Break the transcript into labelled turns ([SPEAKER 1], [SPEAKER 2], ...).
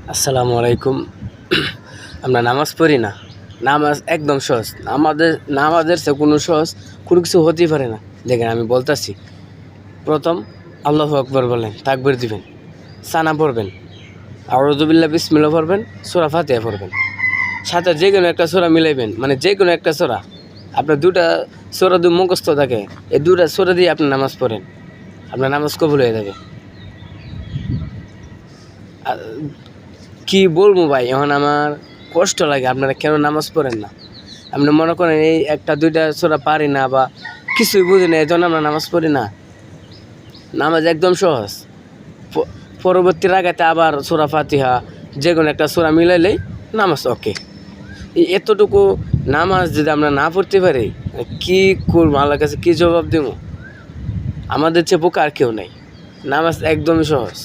[SPEAKER 1] আসসালামু আলাইকুম। আমরা নামাজ পড়ি না। নামাজ একদম সহজ। নামাজের চেয়ে কোনো সহজ কোনো কিছু হতেই পারে না। দেখেন আমি বলতাছি। প্রথম আল্লাহু আকবার বলেন, তাকবীর দিবেন, সানা পড়বেন, আউযু বিল্লাহি বিসমিল্লাহ পড়বেন, সূরা ফাতিহা পড়বেন। সাথে যে কোনো একটা সূরা মিলাইবেন, মানে যে কোনো একটা সূরা। আপনার দুটা সূরা যদি মুখস্থ থাকে, এই দুটা সূরা দিয়ে আপনি নামাজ পড়েন। আপনার নামাজ কবুল হয়ে যাবে। আর কি বলবো ভাই, এখন আমার কষ্ট লাগে। আপনারা কেন নামাজ পড়েন না? আপনি মনে করেন এই একটা দুইটা সূরা পারি না বা কিছুই বুঝি না, এই জন্য আমরা নামাজ পড়ি না। নামাজ একদম সহজ। পরবর্তী রাকাতে আবার সূরা ফাতিহা যে কোনো একটা সূরা মিলাইলেই নামাজ ওকে। এই এতটুকু নামাজ যদি আমরা না পড়তে পারি, কি করবো? আল্লাহর কাছে কি জবাব দেবো? আমাদের চেয়ে বোকা আর কেউ নাই। নামাজ একদমই সহজ।